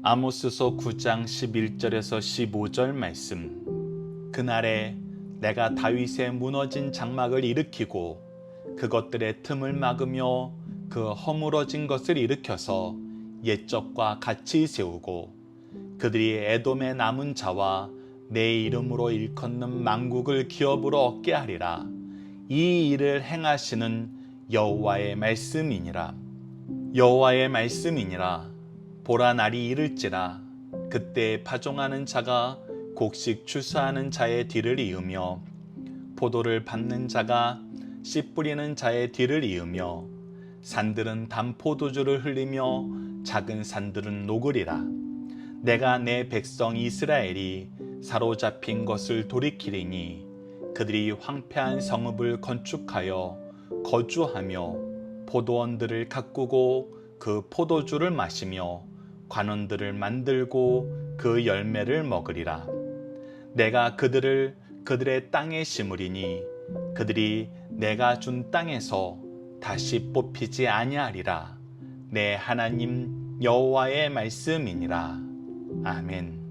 아모스서 9장 11절에서 15절 말씀. 그날에 내가 다윗의 무너진 장막을 일으키고 그것들의 틈을 막으며 그 허물어진 것을 일으켜서 옛적과 같이 세우고 그들이 에돔의 남은 자와 내 이름으로 일컫는 만국을 기업으로 얻게 하리라. 이 일을 행하시는 여호와의 말씀이니라. 여호와의 말씀이니라. 보라, 날이 이를지라. 그때 파종하는 자가 곡식 추수하는 자의 뒤를 이으며 포도를 밟는 자가 씨 뿌리는 자의 뒤를 이으며 산들은 단 포도주를 흘리며 작은 산들은 녹으리라. 내가 내 백성 이스라엘이 사로잡힌 것을 돌이키리니 그들이 황폐한 성읍을 건축하여 거주하며 포도원들을 가꾸고 그 포도주를 마시며 관원들을 만들고 그 열매를 먹으리라. 내가 그들을 그들의 땅에 심으리니 그들이 내가 준 땅에서 다시 뽑히지 아니하리라. 내 하나님 여호와의 말씀이니라. 아멘.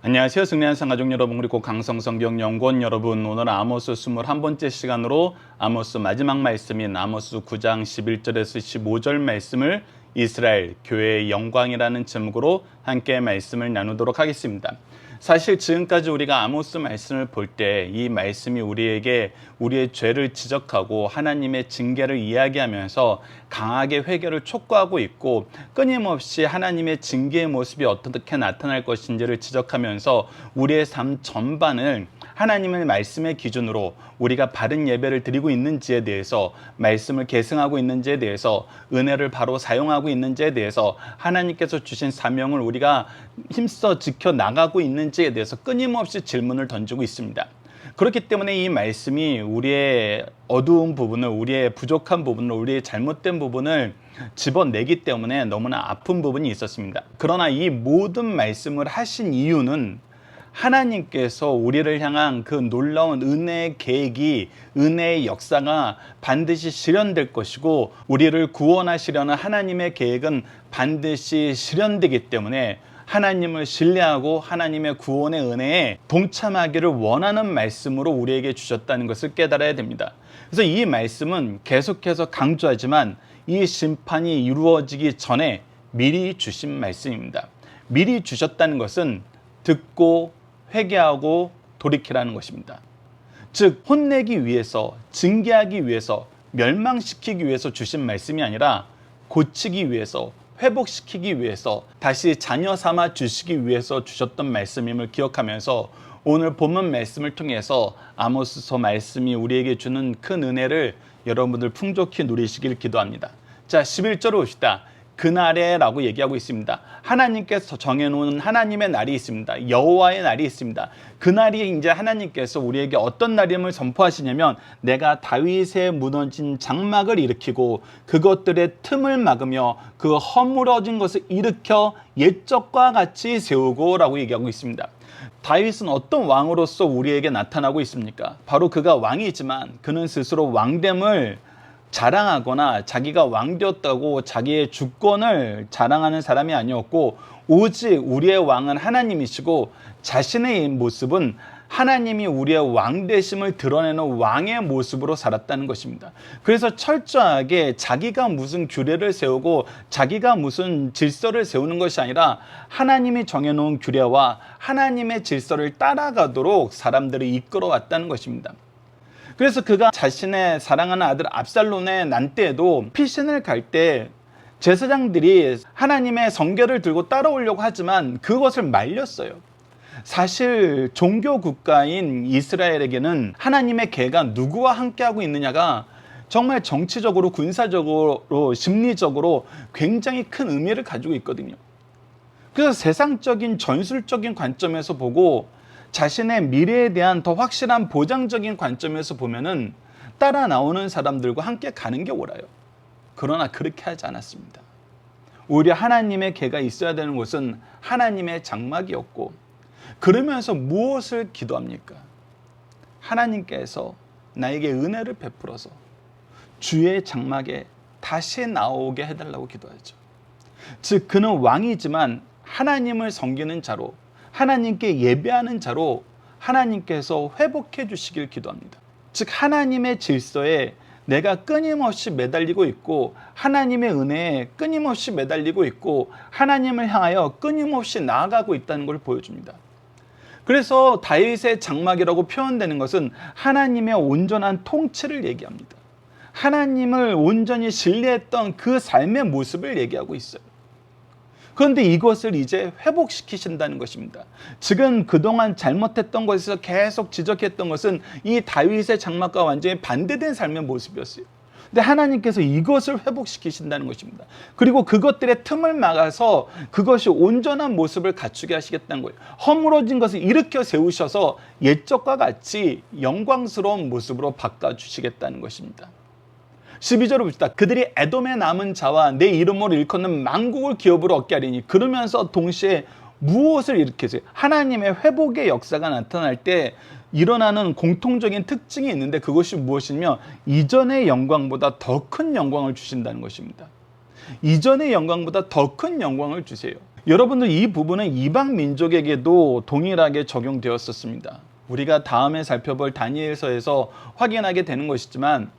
안녕하세요. 승리한 상가족 여러분, 그리고 강성성경연구원 여러분, 오늘 아모스 21번째 시간으로 아모스 마지막 말씀인 아모스 9장 11절에서 15절 말씀을 이스라엘 교회의 영광이라는 제목으로 함께 말씀을 나누도록 하겠습니다. 사실 지금까지 우리가 아모스 말씀을 볼 때 이 말씀이 우리에게 우리의 죄를 지적하고 하나님의 징계를 이야기하면서 강하게 회개를 촉구하고 있고, 끊임없이 하나님의 징계의 모습이 어떻게 나타날 것인지를 지적하면서 우리의 삶 전반을 하나님의 말씀의 기준으로 우리가 바른 예배를 드리고 있는지에 대해서, 말씀을 계승하고 있는지에 대해서, 은혜를 바로 사용하고 있는지에 대해서, 하나님께서 주신 사명을 우리가 힘써 지켜나가고 있는지에 대해서 끊임없이 질문을 던지고 있습니다. 그렇기 때문에 이 말씀이 우리의 어두운 부분을, 우리의 부족한 부분을, 우리의 잘못된 부분을 집어내기 때문에 너무나 아픈 부분이 있었습니다. 그러나 이 모든 말씀을 하신 이유는 하나님께서 우리를 향한 그 놀라운 은혜의 계획이, 은혜의 역사가 반드시 실현될 것이고, 우리를 구원하시려는 하나님의 계획은 반드시 실현되기 때문에 하나님을 신뢰하고 하나님의 구원의 은혜에 동참하기를 원하는 말씀으로 우리에게 주셨다는 것을 깨달아야 됩니다. 그래서 이 말씀은 계속해서 강조하지만 이 심판이 이루어지기 전에 미리 주신 말씀입니다. 미리 주셨다는 것은 듣고 회개하고 돌이키라는 것입니다. 즉, 혼내기 위해서, 징계하기 위해서, 멸망시키기 위해서 주신 말씀이 아니라 고치기 위해서, 회복시키기 위해서, 다시 자녀 삼아 주시기 위해서 주셨던 말씀임을 기억하면서 오늘 본문 말씀을 통해서 아모스서 말씀이 우리에게 주는 큰 은혜를 여러분들 풍족히 누리시길 기도합니다. 자, 11절을 봅시다. 그날에 라고 얘기하고 있습니다. 하나님께서 정해놓은 하나님의 날이 있습니다. 여호와의 날이 있습니다. 그날이 이제 하나님께서 우리에게 어떤 날임을 선포하시냐면, 내가 다윗의 무너진 장막을 일으키고 그것들의 틈을 막으며 그 허물어진 것을 일으켜 옛적과 같이 세우고 라고 얘기하고 있습니다. 다윗은 어떤 왕으로서 우리에게 나타나고 있습니까? 바로 그가 왕이지만 그는 스스로 왕됨을 자랑하거나 자기가 왕되었다고 자기의 주권을 자랑하는 사람이 아니었고, 오직 우리의 왕은 하나님이시고 자신의 모습은 하나님이 우리의 왕되심을 드러내는 왕의 모습으로 살았다는 것입니다. 그래서 철저하게 자기가 무슨 규례를 세우고 자기가 무슨 질서를 세우는 것이 아니라 하나님이 정해놓은 규례와 하나님의 질서를 따라가도록 사람들을 이끌어왔다는 것입니다. 그래서 그가 자신의 사랑하는 아들 압살롬의 난 때에도 피신을 갈 때 제사장들이 하나님의 성궤를 들고 따라오려고 하지만 그것을 말렸어요. 사실 종교 국가인 이스라엘에게는 하나님의 계가 누구와 함께하고 있느냐가 정말 정치적으로, 군사적으로, 심리적으로 굉장히 큰 의미를 가지고 있거든요. 그래서 세상적인 전술적인 관점에서 보고 자신의 미래에 대한 더 확실한 보장적인 관점에서 보면은 따라 나오는 사람들과 함께 가는 게 옳아요. 그러나 그렇게 하지 않았습니다. 오히려 하나님의 계가 있어야 되는 곳은 하나님의 장막이었고, 그러면서 무엇을 기도합니까? 하나님께서 나에게 은혜를 베풀어서 주의 장막에 다시 나오게 해달라고 기도하죠. 즉 그는 왕이지만 하나님을 섬기는 자로, 하나님께 예배하는 자로 하나님께서 회복해 주시길 기도합니다. 즉 하나님의 질서에 내가 끊임없이 매달리고 있고, 하나님의 은혜에 끊임없이 매달리고 있고, 하나님을 향하여 끊임없이 나아가고 있다는 걸 보여줍니다. 그래서 다윗의 장막이라고 표현되는 것은 하나님의 온전한 통치를 얘기합니다. 하나님을 온전히 신뢰했던 그 삶의 모습을 얘기하고 있어요. 그런데 이것을 이제 회복시키신다는 것입니다. 지금 그동안 잘못했던 것에서 계속 지적했던 것은 이 다윗의 장막과 완전히 반대된 삶의 모습이었어요. 근데 하나님께서 이것을 회복시키신다는 것입니다. 그리고 그것들의 틈을 막아서 그것이 온전한 모습을 갖추게 하시겠다는 거예요. 허물어진 것을 일으켜 세우셔서 옛적과 같이 영광스러운 모습으로 바꿔주시겠다는 것입니다. 12절을 봅시다. 그들이 에돔에 남은 자와 내 이름으로 일컫는 만국을 기업으로 얻게 하리니. 그러면서 동시에 무엇을 일으키세요? 하나님의 회복의 역사가 나타날 때 일어나는 공통적인 특징이 있는데, 그것이 무엇이냐면 이전의 영광보다 더 큰 영광을 주신다는 것입니다. 이전의 영광보다 더 큰 영광을 주세요. 여러분들, 이 부분은 이방 민족에게도 동일하게 적용되었었습니다. 우리가 다음에 살펴볼 다니엘서에서 확인하게 되는 것이지만,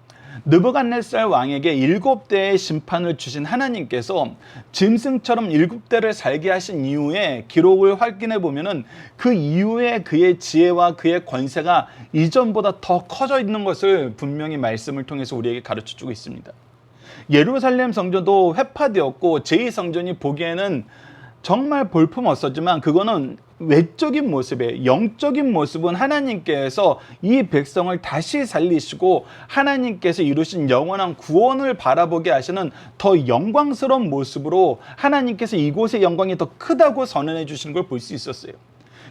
느부갓네살 왕에게 7대의 심판을 주신 하나님께서 짐승처럼 7대를 살게 하신 이후에 기록을 확인해 보면은 그 이후에 그의 지혜와 그의 권세가 이전보다 더 커져 있는 것을 분명히 말씀을 통해서 우리에게 가르쳐 주고 있습니다. 예루살렘 성전도 회파되었고 제2성전이 보기에는 정말 볼품없었지만 그거는 외적인 모습에, 영적인 모습은 하나님께서 이 백성을 다시 살리시고 하나님께서 이루신 영원한 구원을 바라보게 하시는 더 영광스러운 모습으로 하나님께서 이곳의 영광이 더 크다고 선언해 주시는 걸 볼 수 있었어요.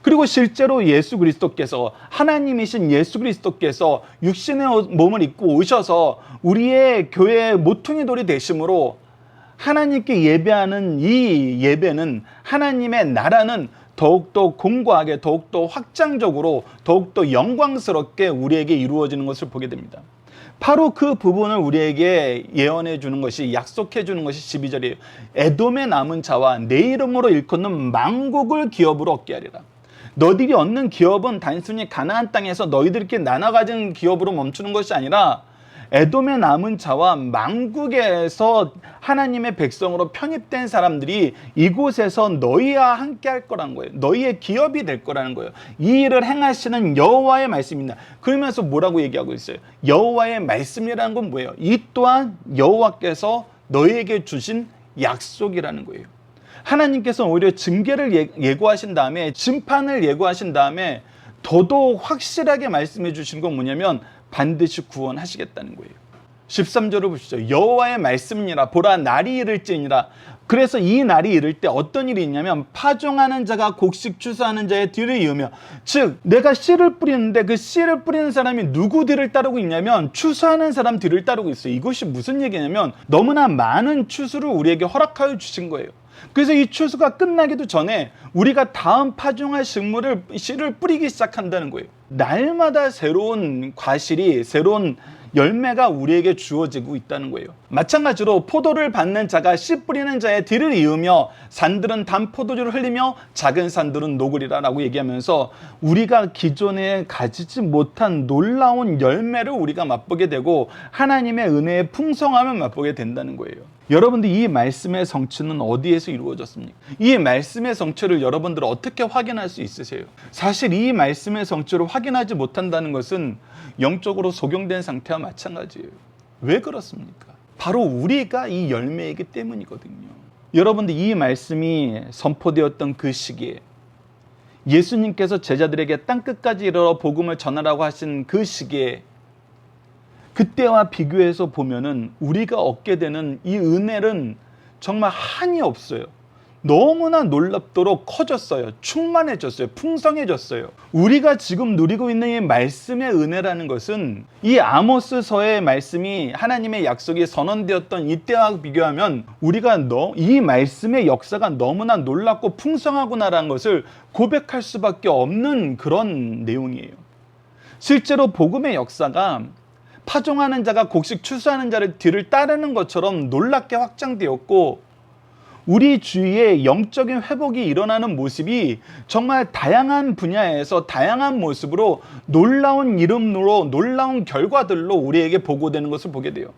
그리고 실제로 예수 그리스도께서, 하나님이신 예수 그리스도께서 육신의 몸을 입고 오셔서 우리의 교회의 모퉁이 돌이 되심으로 하나님께 예배하는 이 예배는, 하나님의 나라는 더욱더 공고하게, 더욱더 확장적으로, 더욱더 영광스럽게 우리에게 이루어지는 것을 보게 됩니다. 바로 그 부분을 우리에게 예언해 주는 것이, 약속해 주는 것이 12절이에요. 에돔에 남은 자와 내 이름으로 일컫는 만국을 기업으로 얻게 하리라. 너희들이 얻는 기업은 단순히 가나안 땅에서 너희들끼리 나눠 가진 기업으로 멈추는 것이 아니라 에돔에 남은 자와 만국에서 하나님의 백성으로 편입된 사람들이 이곳에서 너희와 함께 할 거라는 거예요. 너희의 기업이 될 거라는 거예요. 이 일을 행하시는 여호와의 말씀입니다. 그러면서 뭐라고 얘기하고 있어요? 여호와의 말씀이라는 건 뭐예요? 이 또한 여호와께서 너희에게 주신 약속이라는 거예요. 하나님께서 오히려 징계를 예고하신 다음에, 심판을 예고하신 다음에 더더욱 확실하게 말씀해 주신 건 뭐냐면 반드시 구원하시겠다는 거예요. 13절을 보시죠. 여호와의 말씀이니라. 보라, 날이 이를지니라. 그래서 이 날이 이를 때 어떤 일이 있냐면 파종하는 자가 곡식 추수하는 자의 뒤를 이으며, 즉 내가 씨를 뿌리는데 그 씨를 뿌리는 사람이 누구 뒤를 따르고 있냐면 추수하는 사람 뒤를 따르고 있어요. 이것이 무슨 얘기냐면 너무나 많은 추수를 우리에게 허락하여 주신 거예요. 그래서 이 추수가 끝나기도 전에 우리가 다음 파종할 식물을, 씨를 뿌리기 시작한다는 거예요. 날마다 새로운 과실이, 새로운 열매가 우리에게 주어지고 있다는 거예요. 마찬가지로 포도를 받는 자가 씨 뿌리는 자의 뒤를 이으며 산들은 단 포도주를 흘리며 작은 산들은 녹으리라 라고 얘기하면서 우리가 기존에 가지지 못한 놀라운 열매를 우리가 맛보게 되고 하나님의 은혜의 풍성함을 맛보게 된다는 거예요. 여러분들, 이 말씀의 성취는 어디에서 이루어졌습니까? 이 말씀의 성취를 여러분들 어떻게 확인할 수 있으세요? 사실 이 말씀의 성취를 확인하지 못한다는 것은 영적으로 소경된 상태와 마찬가지예요. 왜 그렇습니까? 바로 우리가 이 열매이기 때문이거든요. 여러분들, 이 말씀이 선포되었던 그 시기에, 예수님께서 제자들에게 땅끝까지 이르러 복음을 전하라고 하신 그 시기에, 그때와 비교해서 보면은 우리가 얻게 되는 이 은혜는 정말 한이 없어요. 너무나 놀랍도록 커졌어요. 충만해졌어요. 풍성해졌어요. 우리가 지금 누리고 있는 이 말씀의 은혜라는 것은 이 아모스서의 말씀이, 하나님의 약속이 선언되었던 이때와 비교하면 우리가 이 말씀의 역사가 너무나 놀랍고 풍성하구나라는 것을 고백할 수밖에 없는 그런 내용이에요. 실제로 복음의 역사가 파종하는 자가 곡식 추수하는 자를 뒤를 따르는 것처럼 놀랍게 확장되었고, 우리 주위에 영적인 회복이 일어나는 모습이 정말 다양한 분야에서 다양한 모습으로 놀라운 이름으로 놀라운 결과들로 우리에게 보고되는 것을 보게 돼요.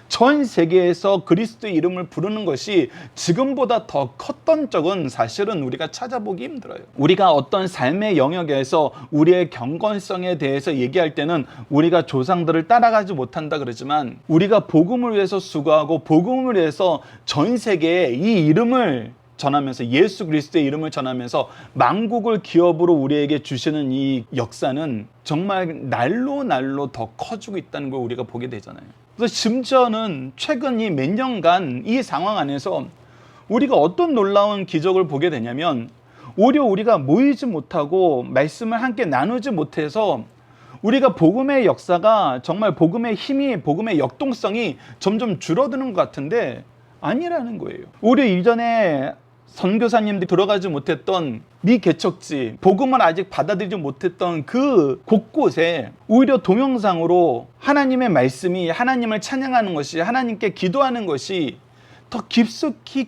전 세계에서 그리스도의 이름을 부르는 것이 지금보다 더 컸던 적은 사실은 우리가 찾아보기 힘들어요. 우리가 어떤 삶의 영역에서 우리의 경건성에 대해서 얘기할 때는 우리가 조상들을 따라가지 못한다 그러지만, 우리가 복음을 위해서 수고하고 복음을 위해서 전 세계에 이 이름을 전하면서, 예수 그리스도의 이름을 전하면서 만국을 기업으로 우리에게 주시는 이 역사는 정말 날로 날로 더 커지고 있다는 걸 우리가 보게 되잖아요. 그래서 심지어는 최근 이 몇 년간 이 상황 안에서 우리가 어떤 놀라운 기적을 보게 되냐면, 오히려 우리가 모이지 못하고 말씀을 함께 나누지 못해서 우리가 복음의 역사가, 정말 복음의 힘이, 복음의 역동성이 점점 줄어드는 것 같은데 아니라는 거예요. 오히려 이전에 선교사님들이 들어가지 못했던 미개척지, 복음을 아직 받아들이지 못했던 그 곳곳에 오히려 동영상으로 하나님의 말씀이, 하나님을 찬양하는 것이, 하나님께 기도하는 것이 더 깊숙이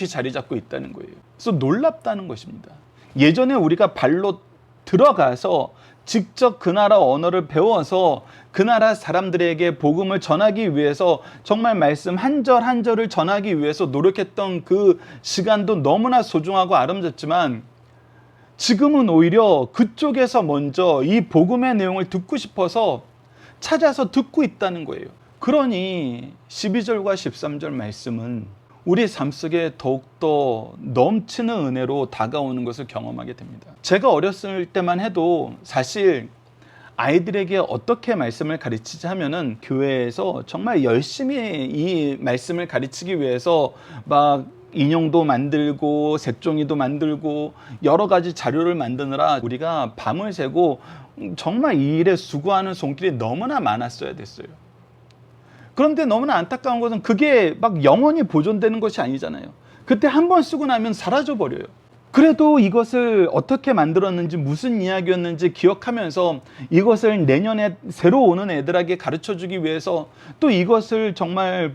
자리 잡고 있다는 거예요. 그래서 놀랍다는 것입니다. 예전에 우리가 발로 들어가서 직접 그 나라 언어를 배워서 그 나라 사람들에게 복음을 전하기 위해서 정말 말씀 한 절 한 절을 전하기 위해서 노력했던 그 시간도 너무나 소중하고 아름답지만, 지금은 오히려 그쪽에서 먼저 이 복음의 내용을 듣고 싶어서 찾아서 듣고 있다는 거예요. 그러니 12절과 13절 말씀은 우리 삶 속에 더욱더 넘치는 은혜로 다가오는 것을 경험하게 됩니다. 제가 어렸을 때만 해도 사실 아이들에게 어떻게 말씀을 가르치지 하면은 교회에서 정말 열심히 이 말씀을 가르치기 위해서 막 인형도 만들고 색종이도 만들고 여러 가지 자료를 만드느라 우리가 밤을 새고 정말 이 일에 수고하는 손길이 너무나 많았어야 됐어요. 그런데 너무나 안타까운 것은 그게 막 영원히 보존되는 것이 아니잖아요. 그때 한 번 쓰고 나면 사라져 버려요. 그래도 이것을 어떻게 만들었는지, 무슨 이야기였는지 기억하면서 이것을 내년에 새로 오는 애들에게 가르쳐주기 위해서 또 이것을 정말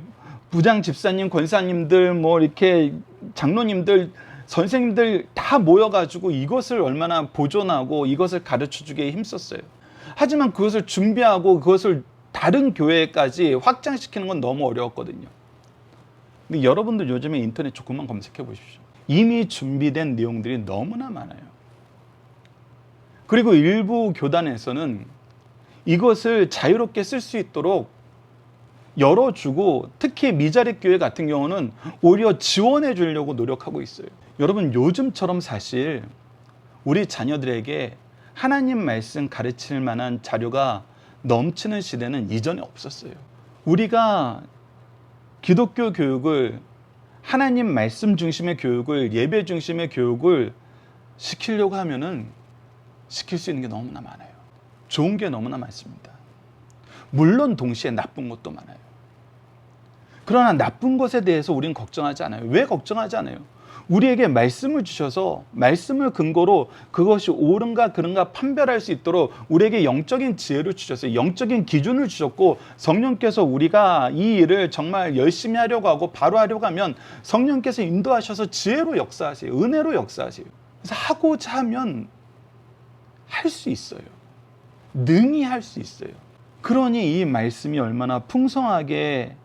부장 집사님, 권사님들, 뭐 이렇게 장로님들, 선생님들 다 모여가지고 이것을 얼마나 보존하고 이것을 가르쳐주기에 힘썼어요. 하지만 그것을 준비하고 그것을 다른 교회까지 확장시키는 건 너무 어려웠거든요. 근데 여러분들 요즘에 인터넷 조금만 검색해 보십시오. 이미 준비된 내용들이 너무나 많아요. 그리고 일부 교단에서는 이것을 자유롭게 쓸 수 있도록 열어주고, 특히 미자립 교회 같은 경우는 오히려 지원해 주려고 노력하고 있어요. 여러분, 요즘처럼 사실 우리 자녀들에게 하나님 말씀 가르칠 만한 자료가 넘치는 시대는 이전에 없었어요. 우리가 기독교 교육을, 하나님 말씀 중심의 교육을, 예배 중심의 교육을 시키려고 하면은 시킬 수 있는 게 너무나 많아요. 좋은 게 너무나 많습니다. 물론 동시에 나쁜 것도 많아요. 그러나 나쁜 것에 대해서 우리는 걱정하지 않아요. 왜 걱정하지 않아요? 우리에게 말씀을 주셔서 말씀을 근거로 그것이 옳은가 그른가 판별할 수 있도록 우리에게 영적인 지혜를 주셨어요. 영적인 기준을 주셨고, 성령께서 우리가 이 일을 정말 열심히 하려고 하고 바로 하려고 하면 성령께서 인도하셔서 지혜로 역사하세요. 은혜로 역사하세요. 그래서 하고자 하면 할 수 있어요. 능히 할 수 있어요. 그러니 이 말씀이 얼마나 풍성하게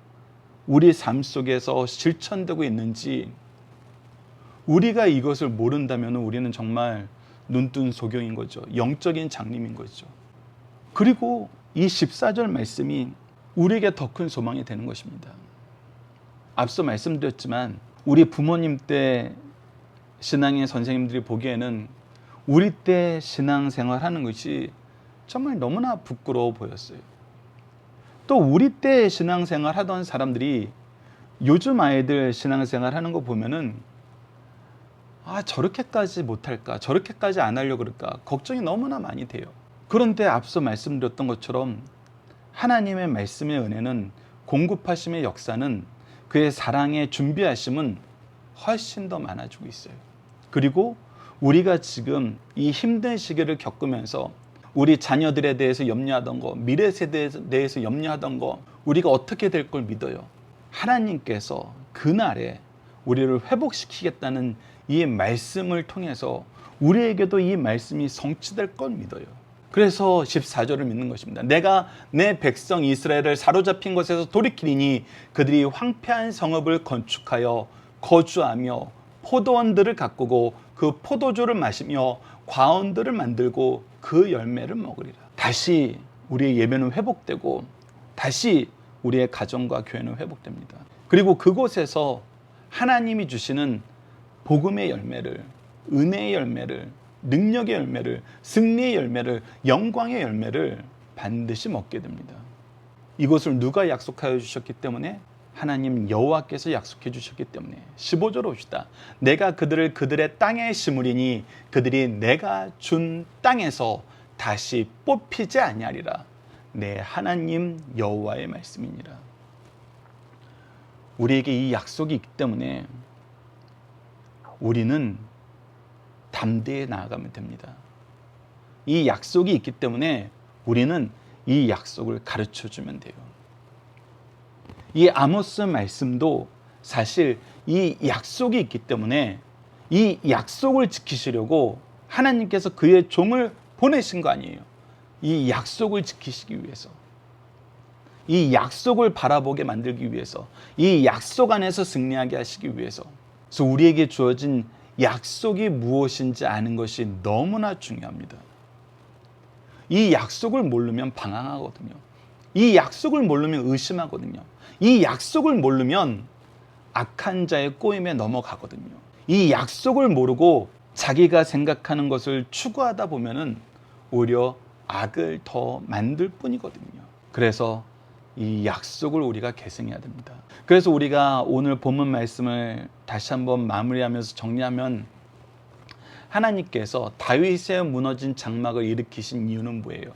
우리 삶 속에서 실천되고 있는지, 우리가 이것을 모른다면 우리는 정말 눈뜬 소경인 거죠. 영적인 장님인 거죠. 그리고 이 14절 말씀이 우리에게 더 큰 소망이 되는 것입니다. 앞서 말씀드렸지만 우리 부모님 때 신앙의 선생님들이 보기에는 우리 때 신앙생활 하는 것이 정말 너무나 부끄러워 보였어요. 또 우리 때 신앙생활 하던 사람들이 요즘 아이들 신앙생활 하는 거 보면은 저렇게까지 못할까, 저렇게까지 안 하려고 그럴까 걱정이 너무나 많이 돼요. 그런데 앞서 말씀드렸던 것처럼 하나님의 말씀의 은혜는, 공급하심의 역사는, 그의 사랑의 준비하심은 훨씬 더 많아지고 있어요. 그리고 우리가 지금 이 힘든 시기를 겪으면서 우리 자녀들에 대해서 염려하던 거, 미래 세대에 대해서 염려하던 거, 우리가 어떻게 될 걸 믿어요. 하나님께서 그날에 우리를 회복시키겠다는 이 말씀을 통해서 우리에게도 이 말씀이 성취될 걸 믿어요. 그래서 14절을 믿는 것입니다. 내가 내 백성 이스라엘을 사로잡힌 곳에서 돌이키리니 그들이 황폐한 성읍을 건축하여 거주하며 포도원들을 가꾸고 그 포도주를 마시며 과원들을 만들고 그 열매를 먹으리라. 다시 우리의 예배는 회복되고 다시 우리의 가정과 교회는 회복됩니다. 그리고 그곳에서 하나님이 주시는 복음의 열매를, 은혜의 열매를, 능력의 열매를, 승리의 열매를, 영광의 열매를 반드시 먹게 됩니다. 이것을 누가 약속하여 주셨기 때문에? 하나님 여호와께서 약속해 주셨기 때문에. 15절 봅시다. 내가 그들을 그들의 땅에 심으리니 그들이 내가 준 땅에서 다시 뽑히지 아니하리라. 내 하나님 여호와의 말씀이니라. 우리에게 이 약속이 있기 때문에 우리는 담대히 나아가면 됩니다. 이 약속이 있기 때문에 우리는 이 약속을 가르쳐 주면 돼요. 이 아모스 말씀도 사실 이 약속이 있기 때문에 이 약속을 지키시려고 하나님께서 그의 종을 보내신 거 아니에요. 이 약속을 지키시기 위해서, 이 약속을 바라보게 만들기 위해서, 이 약속 안에서 승리하게 하시기 위해서. 그래서 우리에게 주어진 약속이 무엇인지 아는 것이 너무나 중요합니다. 이 약속을 모르면 방황하거든요. 이 약속을 모르면 의심하거든요. 이 약속을 모르면 악한 자의 꼬임에 넘어가거든요. 이 약속을 모르고 자기가 생각하는 것을 추구하다 보면은 오히려 악을 더 만들 뿐이거든요. 그래서 이 약속을 우리가 계승해야 됩니다. 그래서 우리가 오늘 본문 말씀을 다시 한번 마무리하면서 정리하면, 하나님께서 다윗의 무너진 장막을 일으키신 이유는 뭐예요?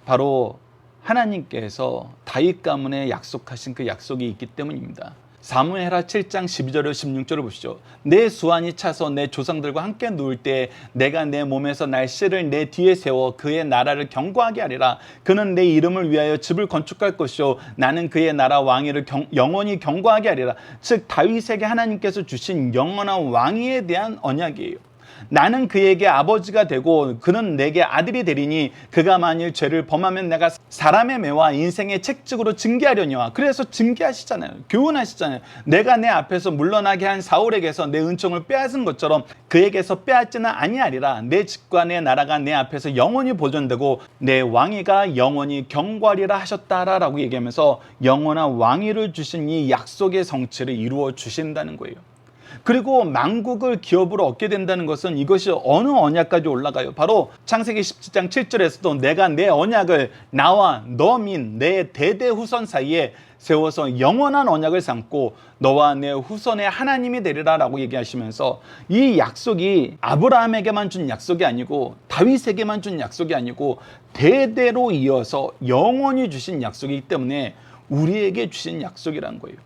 바로 하나님께서 다윗 가문에 약속하신 그 약속이 있기 때문입니다. 사무엘하 7장 12절에 16절을 보시죠. 내 수완이 차서 내 조상들과 함께 누울 때 내가 내 몸에서 날씨를 내 뒤에 세워 그의 나라를 견고하게 하리라. 그는 내 이름을 위하여 집을 건축할 것이요 나는 그의 나라 왕위를 영원히 견고하게 하리라. 즉 다윗에게 하나님께서 주신 영원한 왕위에 대한 언약이에요. 나는 그에게 아버지가 되고 그는 내게 아들이 되리니 그가 만일 죄를 범하면 내가 사람의 매와 인생의 책찍으로 징계하려니와. 그래서 징계하시잖아요. 교훈하시잖아요. 내가 내 앞에서 물러나게 한 사울에게서 내 은총을 빼앗은 것처럼 그에게서 빼앗지는 아니하리라. 내 집과 내 나라가 내 앞에서 영원히 보존되고 내 왕위가 영원히 견고하리라 하셨다라고 얘기하면서 영원한 왕위를 주신 이 약속의 성취를 이루어 주신다는 거예요. 그리고 만국을 기업으로 얻게 된다는 것은 이것이 어느 언약까지 올라가요? 바로 창세기 17장 7절에서도 내가 내 언약을 나와 너 민 내 대대 후손 사이에 세워서 영원한 언약을 삼고 너와 내 후손의 하나님이 되리라 라고 얘기하시면서, 이 약속이 아브라함에게만 준 약속이 아니고 다윗에게만 준 약속이 아니고 대대로 이어서 영원히 주신 약속이기 때문에 우리에게 주신 약속이라는 거예요.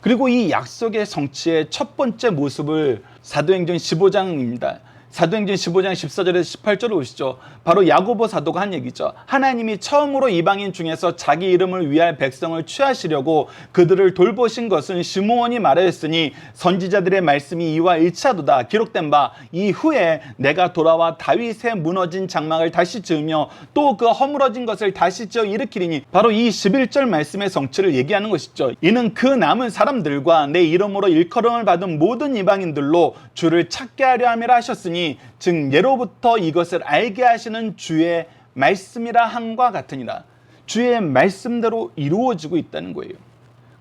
그리고 이 약속의 성취의 첫 번째 모습을 사도행전 15장입니다. 사도행전 15장 14절에서 18절을 보시죠. 바로 야고보 사도가 한 얘기죠. 하나님이 처음으로 이방인 중에서 자기 이름을 위할 백성을 취하시려고 그들을 돌보신 것은 시므온이 말하였으니 선지자들의 말씀이 이와 일치하도다. 기록된 바 이후에 내가 돌아와 다윗의 무너진 장막을 다시 지으며 또 그 허물어진 것을 다시 지어 일으키리니. 바로 이 11절 말씀의 성취를 얘기하는 것이죠. 이는 그 남은 사람들과 내 이름으로 일컬음을 받은 모든 이방인들로 주를 찾게 하려 함이라 하셨으니, 즉 예로부터 이것을 알게 하시는 주의 말씀이라 함과 같으니라. 주의 말씀대로 이루어지고 있다는 거예요.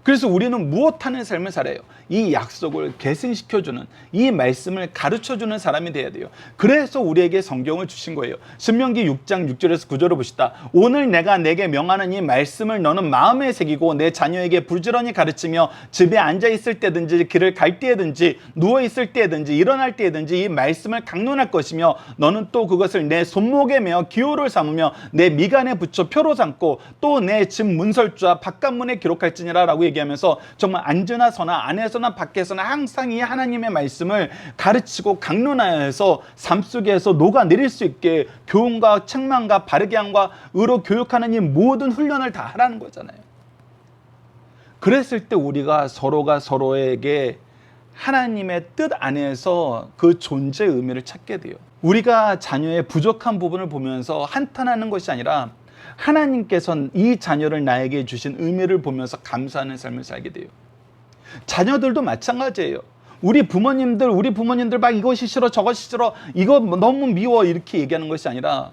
그래서 우리는 무엇하는 삶을 살아요? 이 약속을 계승시켜주는, 이 말씀을 가르쳐주는 사람이 돼야 돼요. 그래서 우리에게 성경을 주신 거예요. 신명기 6장 6절에서 9절을 보시다. 오늘 내가 내게 명하는 이 말씀을 너는 마음에 새기고 내 자녀에게 부지런히 가르치며 집에 앉아있을 때든지 길을 갈 때든지 누워있을 때든지 일어날 때든지 이 말씀을 강론할 것이며 너는 또 그것을 내 손목에 매어 기호를 삼으며 내 미간에 붙여 표로 삼고 또 내 집 문설주와 바깥문에 기록할지니라 라고 얘기합니다. 얘기하면서 정말 앉으나서나 안에서나 밖에서나 항상 이 하나님의 말씀을 가르치고 강론하여서 삶 속에서 녹아내릴 수 있게 교훈과 책망과 바르게 함과 의로 교육하는 이 모든 훈련을 다 하라는 거잖아요. 그랬을 때 우리가 서로가 서로에게 하나님의 뜻 안에서 그 존재의 의미를 찾게 돼요. 우리가 자녀의 부족한 부분을 보면서 한탄하는 것이 아니라 하나님께서는 이 자녀를 나에게 주신 의미를 보면서 감사하는 삶을 살게 돼요. 자녀들도 마찬가지예요. 우리 부모님들 막 이것이 싫어 저것이 싫어 이거 너무 미워 이렇게 얘기하는 것이 아니라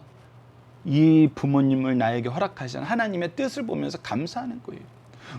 이 부모님을 나에게 허락하신 하나님의 뜻을 보면서 감사하는 거예요.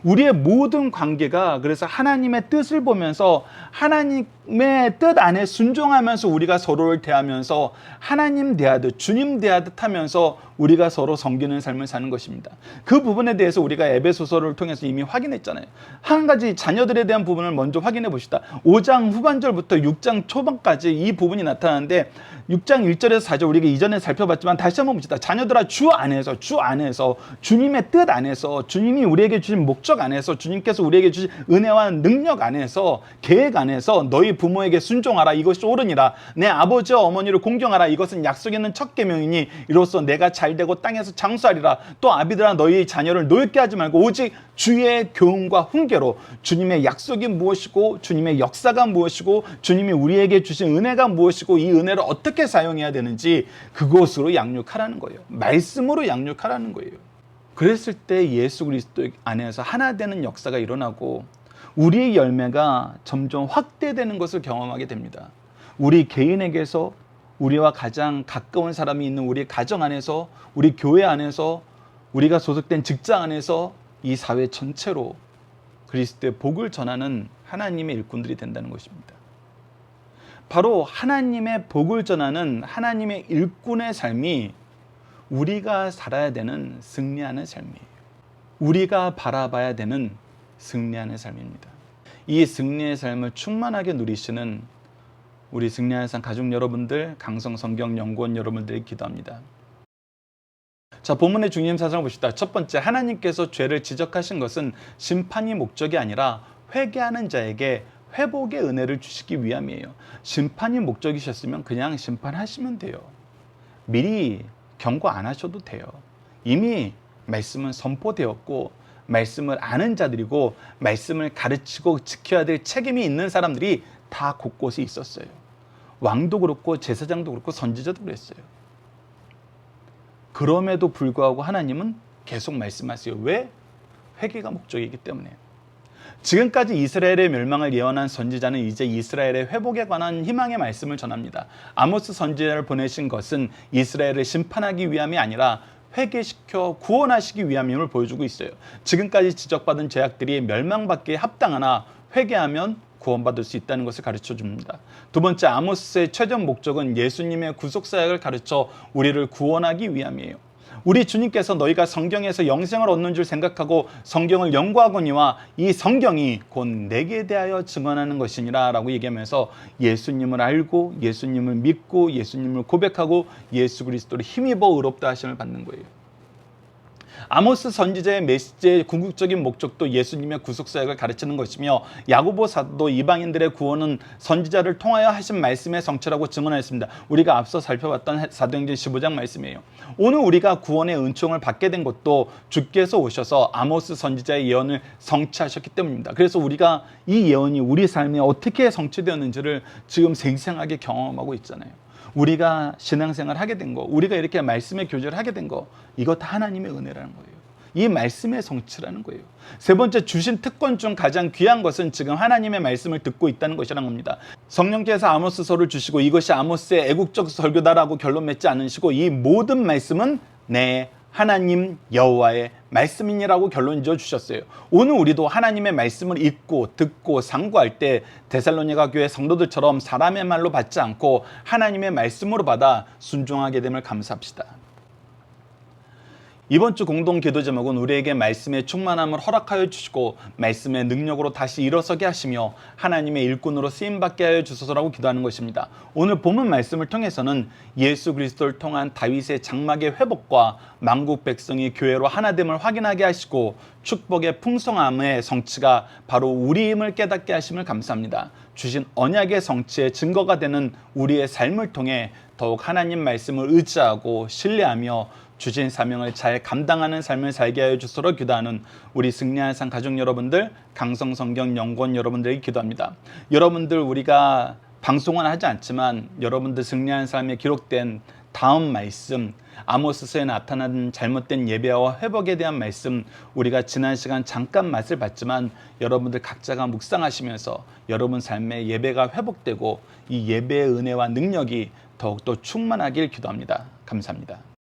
우리의 모든 관계가 그래서 하나님의 뜻을 보면서 하나님의 뜻 안에 순종하면서 우리가 서로를 대하면서 하나님 대하듯 주님 대하듯 하면서 우리가 서로 섬기는 삶을 사는 것입니다. 그 부분에 대해서 우리가 에베소서를 통해서 이미 확인했잖아요. 한 가지 자녀들에 대한 부분을 먼저 확인해 봅시다. 5장 후반절부터 6장 초반까지 이 부분이 나타나는데 6장 1절에서 4절 우리가 이전에 살펴봤지만 다시 한번 봅시다. 자녀들아 주 안에서 주님의 뜻 안에서 주님이 우리에게 주신 목적 안에서 주님께서 우리에게 주신 은혜와 능력 안에서 계획 안에서 너희 부모에게 순종하라 이것이 옳으니라. 내 아버지와 어머니를 공경하라 이것은 약속 있는 첫 계명이니 이로써 내가 잘되고 땅에서 장수하리라. 또 아비들아 너희 자녀를 노엽게 하지 말고 오직 주의 교훈과 훈계로 주님의 약속이 무엇이고 주님의 역사가 무엇이고 주님이 우리에게 주신 은혜가 무엇이고 이 은혜를 어떻게 사용해야 되는지 그것으로 양육하라는 거예요. 말씀으로 양육하라는 거예요. 그랬을 때 예수 그리스도 안에서 하나 되는 역사가 일어나고 우리의 열매가 점점 확대되는 것을 경험하게 됩니다. 우리 개인에게서 우리와 가장 가까운 사람이 있는 우리 가정 안에서 우리 교회 안에서 우리가 소속된 직장 안에서 이 사회 전체로 그리스도의 복을 전하는 하나님의 일꾼들이 된다는 것입니다. 바로 하나님의 복을 전하는 하나님의 일꾼의 삶이 우리가 살아야 되는 승리하는 삶이에요. 우리가 바라봐야 되는 승리하는 삶입니다. 이 승리의 삶을 충만하게 누리시는 우리 승리하는 삶 가족 여러분들, 강성성경연구원 여러분들이 기도합니다. 자, 본문의 중심 사상을 봅시다. 첫 번째, 하나님께서 죄를 지적하신 것은 심판이 목적이 아니라 회개하는 자에게 회복의 은혜를 주시기 위함이에요. 심판이 목적이셨으면 그냥 심판하시면 돼요. 미리 경고 안 하셔도 돼요. 이미 말씀은 선포되었고 말씀을 아는 자들이고 말씀을 가르치고 지켜야 될 책임이 있는 사람들이 다 곳곳에 있었어요. 왕도 그렇고 제사장도 그렇고 선지자도 그랬어요. 그럼에도 불구하고 하나님은 계속 말씀하세요. 왜? 회개가 목적이기 때문에. 지금까지 이스라엘의 멸망을 예언한 선지자는 이제 이스라엘의 회복에 관한 희망의 말씀을 전합니다. 아모스 선지자를 보내신 것은 이스라엘을 심판하기 위함이 아니라 회개시켜 구원하시기 위함임을 보여주고 있어요. 지금까지 지적받은 죄악들이 멸망받기에 합당하나 회개하면 구원받을 수 있다는 것을 가르쳐 줍니다. 두 번째, 아모스의 최종 목적은 예수님의 구속사역을 가르쳐 우리를 구원하기 위함이에요. 우리 주님께서 너희가 성경에서 영생을 얻는 줄 생각하고 성경을 연구하거니와 이 성경이 곧 내게 대하여 증언하는 것이니라 라고 얘기하면서 예수님을 알고 예수님을 믿고 예수님을 고백하고 예수 그리스도를 힘입어 의롭다 하심을 받는 거예요. 아모스 선지자의 메시지의 궁극적인 목적도 예수님의 구속사역을 가르치는 것이며 야고보 사도도 이방인들의 구원은 선지자를 통하여 하신 말씀의 성취라고 증언하였습니다. 우리가 앞서 살펴봤던 사도행전 15장 말씀이에요. 오늘 우리가 구원의 은총을 받게 된 것도 주께서 오셔서 아모스 선지자의 예언을 성취하셨기 때문입니다. 그래서 우리가 이 예언이 우리 삶에 어떻게 성취되었는지를 지금 생생하게 경험하고 있잖아요. 우리가 신앙생활을 하게 된 거, 우리가 이렇게 말씀의 교제를 하게 된 거, 이거 다 하나님의 은혜라는 거예요. 이 말씀의 성취라는 거예요. 세 번째, 주신 특권 중 가장 귀한 것은 지금 하나님의 말씀을 듣고 있다는 것이라는 겁니다. 성령께서 아모스서를 주시고 이것이 아모스의 애국적 설교다라고 결론 맺지 않으시고 이 모든 말씀은 내 하나님 여호와의 말씀이니라고 결론 지어 주셨어요. 오늘 우리도 하나님의 말씀을 읽고 듣고 상고할 때 데살로니가 교회 성도들처럼 사람의 말로 받지 않고 하나님의 말씀으로 받아 순종하게 됨을 감사합시다. 이번 주 공동 기도 제목은 우리에게 말씀의 충만함을 허락하여 주시고 말씀의 능력으로 다시 일어서게 하시며 하나님의 일꾼으로 쓰임받게 하여 주소서라고 기도하는 것입니다. 오늘 본문 말씀을 통해서는 예수 그리스도를 통한 다윗의 장막의 회복과 만국 백성이 교회로 하나됨을 확인하게 하시고 축복의 풍성함의 성취가 바로 우리임을 깨닫게 하심을 감사합니다. 주신 언약의 성취의 증거가 되는 우리의 삶을 통해 더욱 하나님 말씀을 의지하고 신뢰하며 주신 사명을 잘 감당하는 삶을 살게 하여 주소서 기도하는 우리 승리한 상 가족 여러분들, 강성성경 연구원 여러분들에게 기도합니다. 여러분들 우리가 방송은 하지 않지만 여러분들 승리한 삶에 기록된 다음 말씀, 아모스서에 나타난 잘못된 예배와 회복에 대한 말씀, 우리가 지난 시간 잠깐 맛을 봤지만 여러분들 각자가 묵상하시면서 여러분 삶에 예배가 회복되고 이 예배의 은혜와 능력이 더욱더 충만하길 기도합니다. 감사합니다.